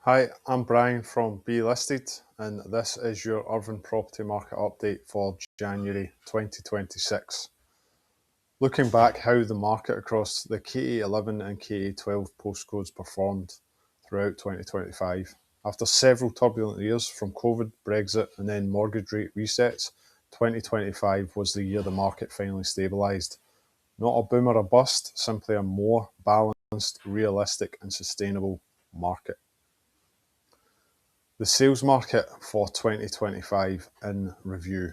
Hi, I'm Brian from Be Listed, and this is your Irvine property market update for January 2026. Looking back how the market across the KA11 and KA12 postcodes performed throughout 2025. After several turbulent years from COVID, Brexit, and then mortgage rate resets, 2025 was the year the market finally stabilised. Not a boom or a bust, simply a more balanced, realistic, and sustainable market. The sales market for 2025 in review.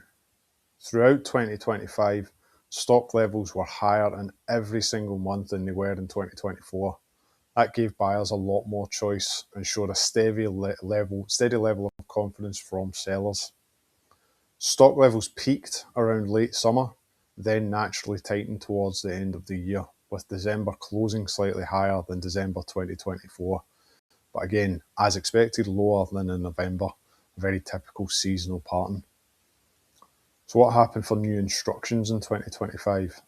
Throughout 2025, stock levels were higher in every single month than they were in 2024. That gave buyers a lot more choice and showed a steady level of confidence from sellers. Stock levels peaked around late summer, then naturally tightened towards the end of the year, with December closing slightly higher than December 2024. But again, as expected, lower than in November, a very typical seasonal pattern. So what happened for new instructions in 2025?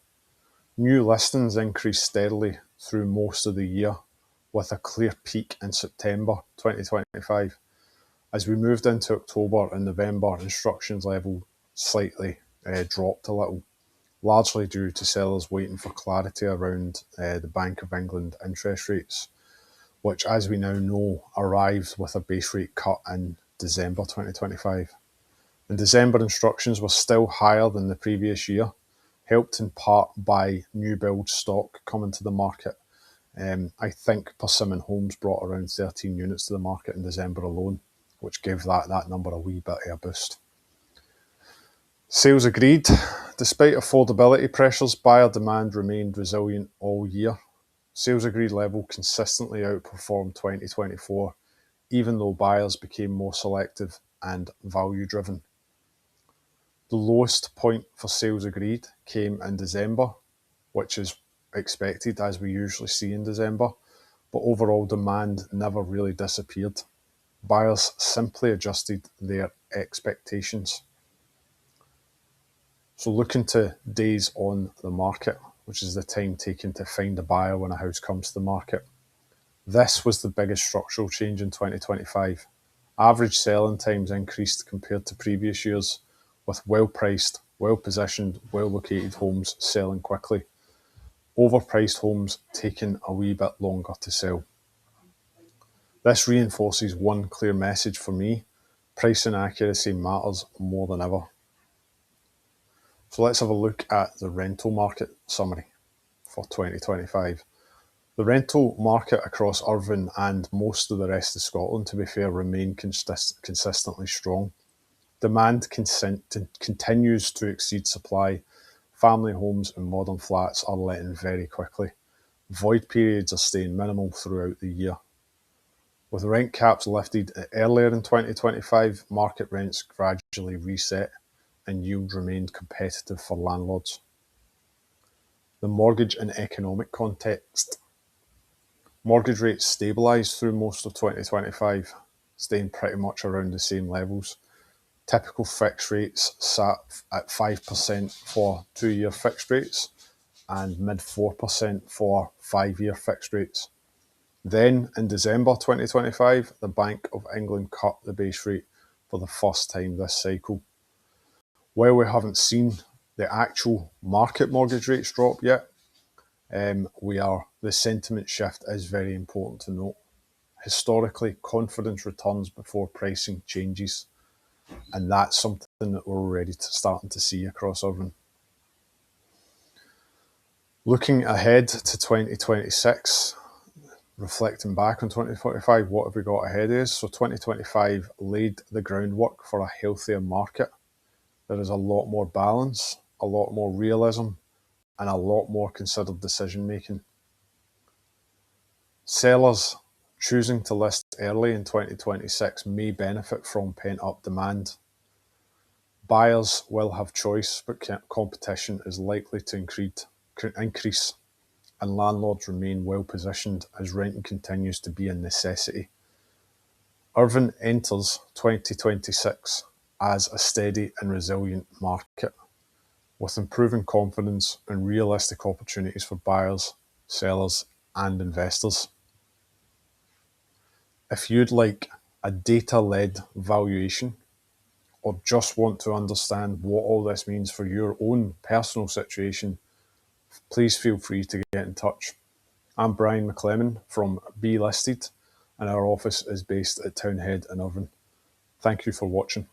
New listings increased steadily through most of the year, with a clear peak in September 2025. As we moved into October and November, instructions level slightly dropped a little, largely due to sellers waiting for clarity around the Bank of England interest rates, which, as we now know, arrived with a base rate cut in December 2025. And December instructions were still higher than the previous year, helped in part by new build stock coming to the market. I think Persimmon Homes brought around 13 units to the market in December alone, which gave that number a wee bit of a boost. Sales agreed. Despite affordability pressures, buyer demand remained resilient all year. Sales agreed level consistently outperformed 2024, even though buyers became more selective and value driven. The lowest point for sales agreed came in December, which is expected as we usually see in December, but overall demand never really disappeared. Buyers simply adjusted their expectations. So looking to days on the market, which is the time taken to find a buyer when a house comes to the market. This was the biggest structural change in 2025. Average selling times increased compared to previous years, with well-priced, well-positioned, well-located homes selling quickly. Overpriced homes taking a wee bit longer to sell. This reinforces one clear message for me: pricing accuracy matters more than ever. So let's have a look at the rental market summary for 2025. The rental market across Irvine and most of the rest of Scotland, to be fair, remain consistently strong. Demand continues to exceed supply. Family homes and modern flats are letting very quickly. Void periods are staying minimal throughout the year. With rent caps lifted earlier in 2025, market rents gradually reset and yield remained competitive for landlords. The mortgage and economic context. Mortgage rates stabilised through most of 2025, staying pretty much around the same levels. Typical fixed rates sat at 5% for 2-year fixed rates and mid 4% for 5-year fixed rates. Then in December 2025, the Bank of England cut the base rate for the first time this cycle. While we haven't seen the actual market mortgage rates drop yet, the sentiment shift is very important to note. Historically, confidence returns before pricing changes, and that's something that we're already starting to see across Irvine. Looking ahead to 2026, reflecting back on 2025, what have we got ahead of us? So 2025 laid the groundwork for a healthier market. There is a lot more balance, a lot more realism, and a lot more considered decision making. Sellers choosing to list early in 2026 may benefit from pent-up demand. Buyers will have choice, but competition is likely to increase, and landlords remain well positioned as renting continues to be a necessity. Irvine enters 2026 as a steady and resilient market, with improving confidence and realistic opportunities for buyers, sellers, and investors. If you'd like a data-led valuation or just want to understand what all this means for your own personal situation, please feel free to get in touch. I'm Brian McClellan from Be Listed, and our office is based at Townhead in Irvine. Thank you for watching.